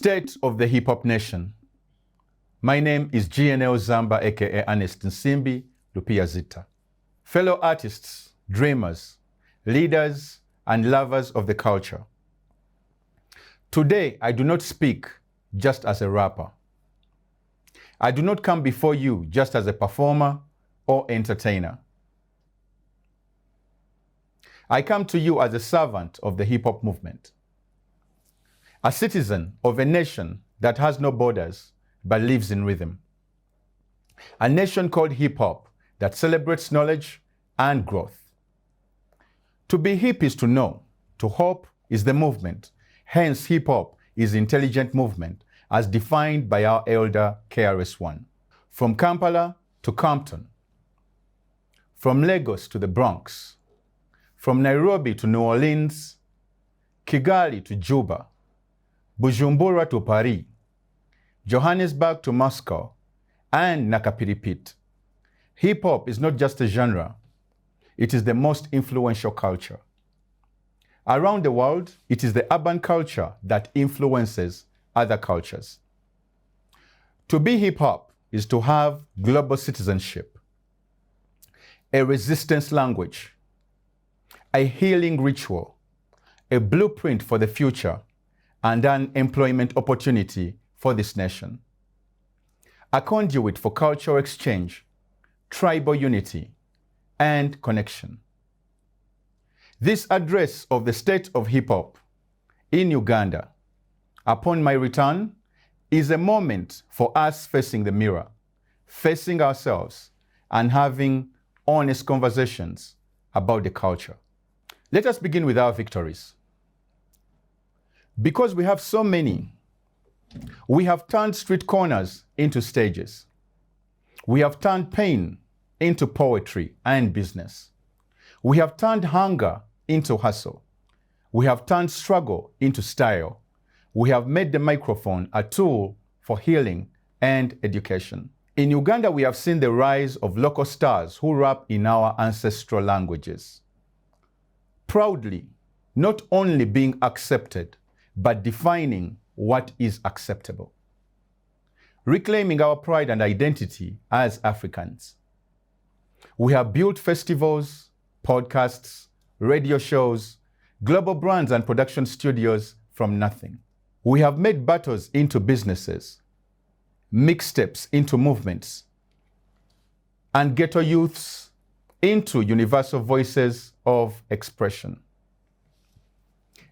State of the Hip Hop Nation. My name is GNL Zamba, aka Ernest Nsimbi, Lupiazitta. Fellow artists, dreamers, leaders, and lovers of the culture. Today, I do not speak just as a rapper. I do not come before you just as a performer or entertainer. I come to you as a servant of the hip-hop movement, a citizen of a nation that has no borders but lives in rhythm, a nation called hip-hop that celebrates knowledge and growth. To be hip is to know, to hop is the movement, hence hip-hop is intelligent movement as defined by our elder KRS-One. From Kampala to Compton, from Lagos to the Bronx, from Nairobi to New Orleans, Kigali to Juba, Bujumbura to Paris, Johannesburg to Moscow, and Nakapiripit. Hip-hop is not just a genre, it is the most influential culture. Around the world, it is the urban culture that influences other cultures. To be hip-hop is to have global citizenship, a resistance language, a healing ritual, a blueprint for the future, and an employment opportunity for this nation. A conduit for cultural exchange, tribal unity, and connection. This address of the state of hip-hop in Uganda, upon my return, is a moment for us facing the mirror, facing ourselves, and having honest conversations about the culture. Let us begin with our victories. Because we have so many, we have turned street corners into stages. We have turned pain into poetry and business. We have turned hunger into hustle. We have turned struggle into style. We have made the microphone a tool for healing and education. In Uganda, we have seen the rise of local stars who rap in our ancestral languages, proudly not only being accepted, but defining what is acceptable, reclaiming our pride and identity as Africans. We have built festivals, podcasts, radio shows, global brands and production studios from nothing. We have made battles into businesses, mixtapes into movements, and ghetto youths into universal voices of expression.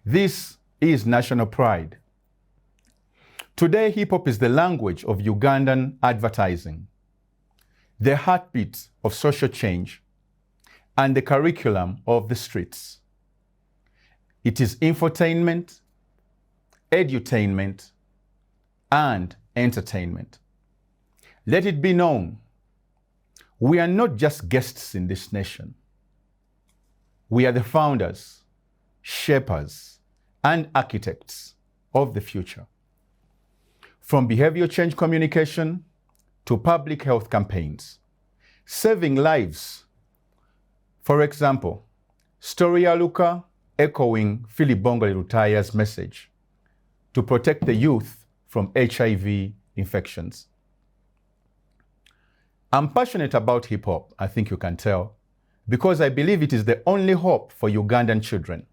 This is national pride. Today, hip-hop is the language of Ugandan advertising, the heartbeat of social change, and the curriculum of the streets. It is infotainment, edutainment, and entertainment. Let it be known, we are not just guests in this nation. We are the founders, shapers, and architects of the future. From behavior change communication to public health campaigns, saving lives. For example, Story Aluka echoing Philip Bongole Lutaya's message to protect the youth from HIV infections. I'm passionate about hip-hop, I think you can tell, because I believe it is the only hope for Ugandan children.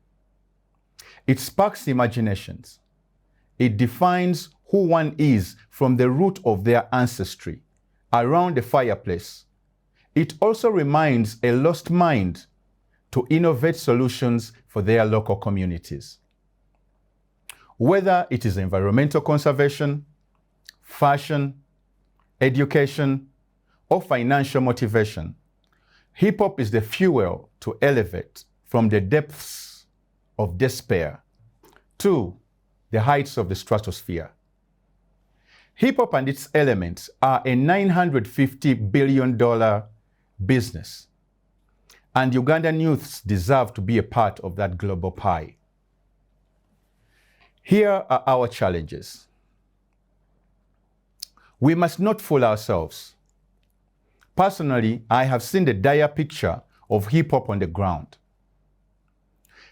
It sparks imaginations. It defines who one is from the root of their ancestry, around the fireplace. It also reminds a lost mind to innovate solutions for their local communities. Whether it is environmental conservation, fashion, education, or financial motivation, hip-hop is the fuel to elevate from the depths of despair to the heights of the stratosphere. Hip-hop and its elements are a $950 billion business, and Ugandan youths deserve to be a part of that global pie. Here are our challenges. We must not fool ourselves. Personally, I have seen the dire picture of hip-hop on the ground.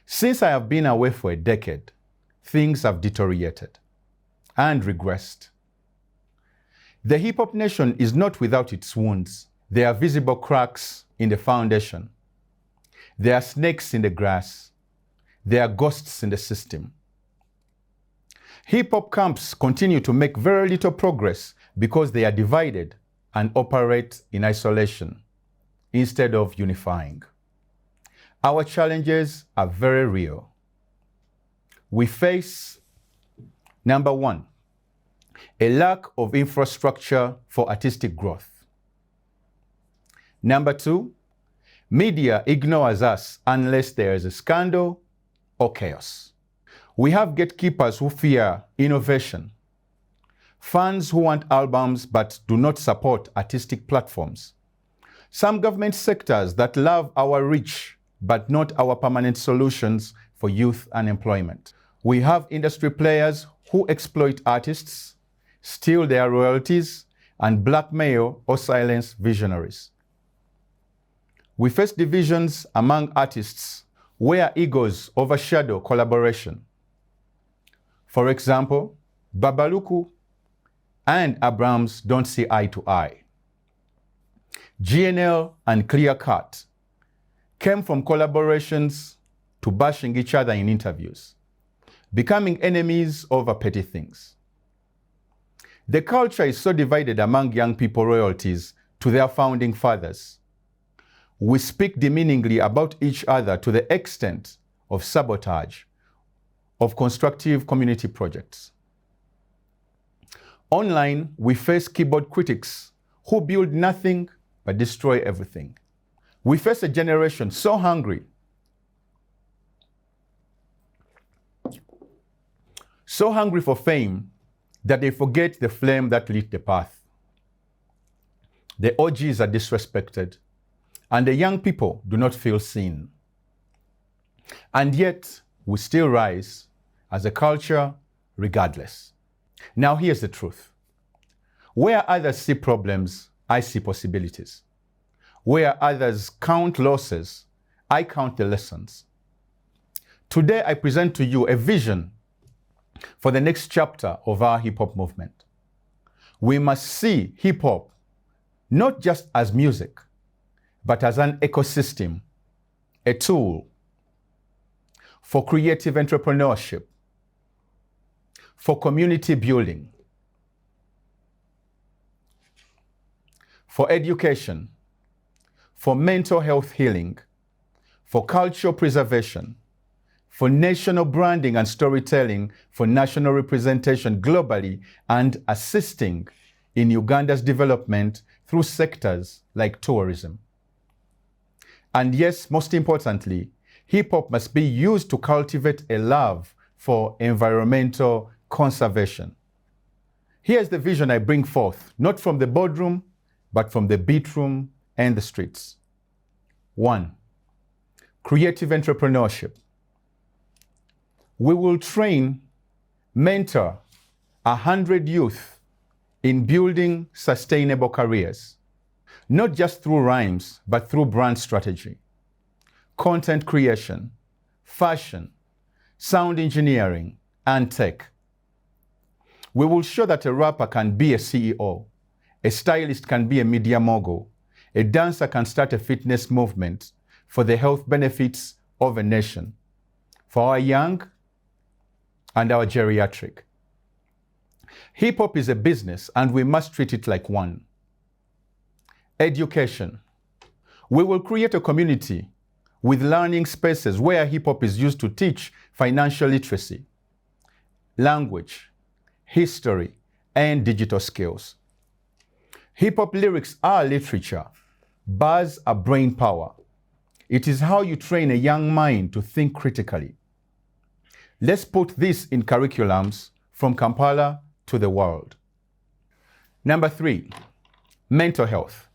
Since I have been away for a decade, things have deteriorated. and regressed. The hip-hop nation is not without its wounds. There are visible cracks in the foundation. There are snakes in the grass. There are ghosts in the system. Hip-hop camps continue to make very little progress because they are divided and operate in isolation instead of unifying. Our challenges are very real. We face, number one, a lack of infrastructure for artistic growth. Number two, media ignores us unless there is a scandal or chaos. We have gatekeepers who fear innovation, fans who want albums but do not support artistic platforms, some government sectors that love our reach but not our permanent solutions for youth unemployment. We have industry players who exploit artists, steal their royalties, and blackmail or silence visionaries. We face divisions among artists where egos overshadow collaboration. For example, Babaluku and Abrams don't see eye to eye. GNL and Clear Cut came from collaborations to bashing each other in interviews, becoming enemies over petty things. The culture is so divided among young people royalties to their founding fathers. We speak demeaningly about each other to the extent of sabotage of constructive community projects. Online, we face keyboard critics who build nothing but destroy everything. We face a generation so hungry, for fame that they forget the flame that lit the path. The OGs are disrespected, and the young people do not feel seen. And yet, we still rise as a culture regardless. Now here's the truth. Where others see problems, I see possibilities. Where others count losses, I count the lessons. Today I present to you a vision for the next chapter of our hip-hop movement. We must see hip-hop not just as music, but as an ecosystem, a tool for creative entrepreneurship, for community building, for education, for mental health healing, for cultural preservation, for national branding and storytelling, for national representation globally, and assisting in Uganda's development through sectors like tourism. And yes, most importantly, hip-hop must be used to cultivate a love for environmental conservation. Here's the vision I bring forth, not from the boardroom, but from the beatroom and the streets. 1. Creative entrepreneurship. We will train, mentor 100 youth in building sustainable careers, not just through rhymes, but through brand strategy, content creation, fashion, sound engineering, and tech. We will show that a rapper can be a CEO, a stylist can be a media mogul, a dancer can start a fitness movement for the health benefits of a nation, for our young and our geriatric. Hip-hop is a business and we must treat it like one. Education. We will create a community with learning spaces where hip-hop is used to teach financial literacy, language, history, and digital skills. Hip-hop lyrics are literature. Bars are brain power. It is how you train a young mind to think critically. Let's put this in curriculums from Kampala to the world. Number 3, mental health.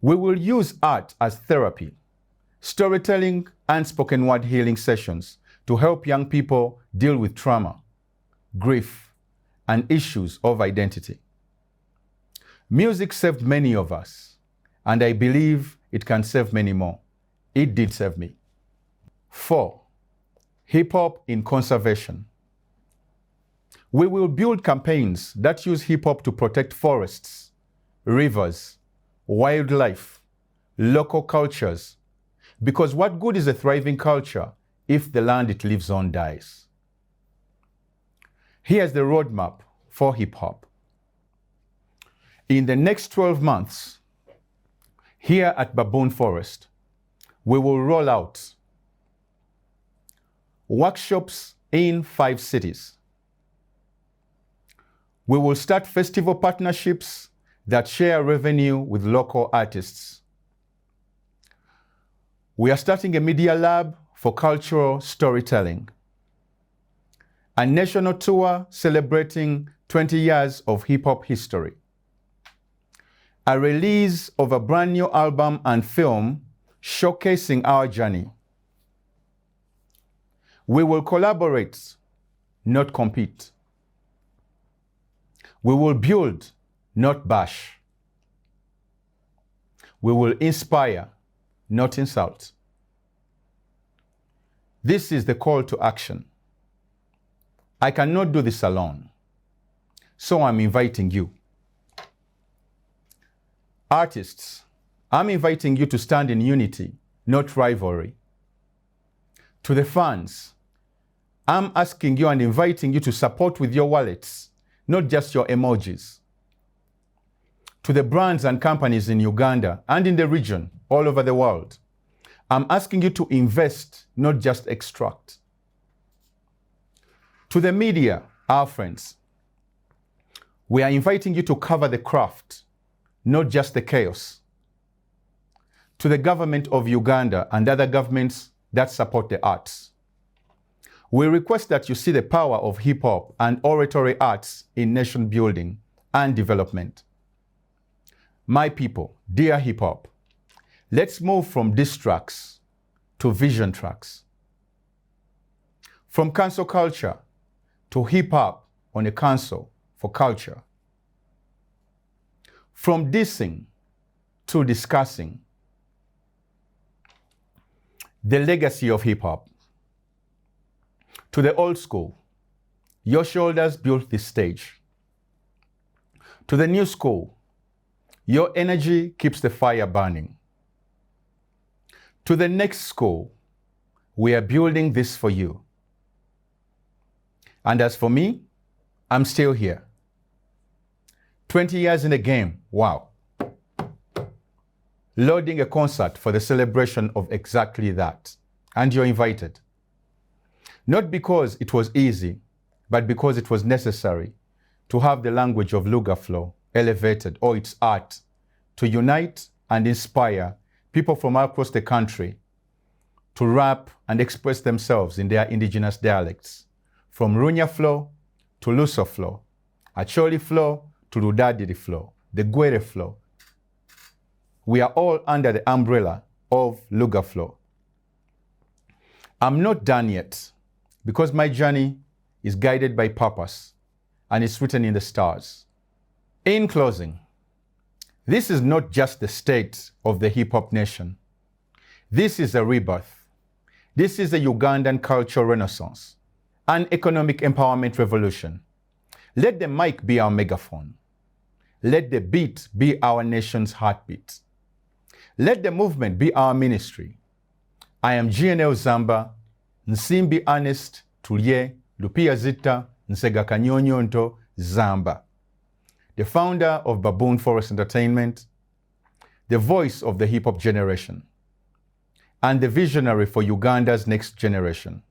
We will use art as therapy, storytelling, and spoken word healing sessions to help young people deal with trauma, grief, and issues of identity. Music saved many of us, and I believe it can save many more. It did save me. 4, hip-hop in conservation. We will build campaigns that use hip-hop to protect forests, rivers, wildlife, local cultures, because what good is a thriving culture if the land it lives on dies? Here's the roadmap for hip-hop. In the next 12 months, here at Baboon Forest, we will roll out workshops in 5 cities. We will start festival partnerships that share revenue with local artists. We are starting a media lab for cultural storytelling. A national tour celebrating 20 years of hip-hop history. A release of a brand new album and film showcasing our journey. We will collaborate, not compete. We will build, not bash. We will inspire, not insult. This is the call to action. I cannot do this alone, so I'm inviting you. Artists, I'm inviting you to stand in unity, not rivalry. To the fans, I'm asking you and inviting you to support with your wallets, not just your emojis. To the brands and companies in Uganda and in the region, all over the world, I'm asking you to invest, not just extract. To the media, our friends, we are inviting you to cover the craft, not just the chaos. To the government of Uganda and other governments that support the arts, we request that you see the power of hip-hop and oratory arts in nation building and development. My people, dear hip-hop, let's move from diss tracks to vision tracks. From cancel culture to hip-hop on a council for culture. From dissing to discussing the legacy of hip-hop. To the old school, your shoulders built this stage. To the new school, your energy keeps the fire burning. To the next school, we are building this for you. And as for me, I'm still here. 20 years in the game, wow. Loading a concert for the celebration of exactly that. And you're invited. Not because it was easy, but because it was necessary to have the language of Lugaflow elevated, or its art, to unite and inspire people from across the country to rap and express themselves in their indigenous dialects, from Runya flow to Luso flow, Acholi flow to Ludadiri flow, the Gwere flow. We are all under the umbrella of Lugaflow. I'm not done yet, because my journey is guided by purpose and is written in the stars. In closing, this is not just the state of the hip-hop nation. This is a rebirth. This is a Ugandan cultural renaissance, an economic empowerment revolution. Let the mic be our megaphone. Let the beat be our nation's heartbeat. Let the movement be our ministry. I am GNL Zamba, Nsimbi Ernest, Tulye, Lupiazitta, Nsegakanyonyonto, Zamba, the founder of Baboon Forest Entertainment, the voice of the hip-hop generation, and the visionary for Uganda's next generation.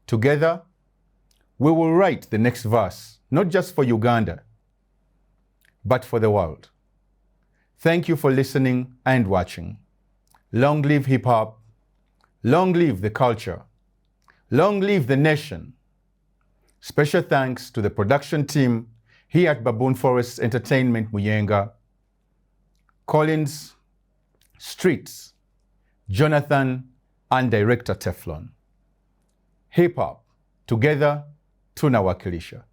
Together, we will write the next verse, not just for Uganda, but for the world. Thank you for listening and watching. Long live hip-hop. Long live the culture. Long live the nation. Special thanks to the production team here at Baboon Forest Entertainment Muyenga, Collins, Streets, Jonathan, and director Teflon. Hip-hop, together tunawakilisha.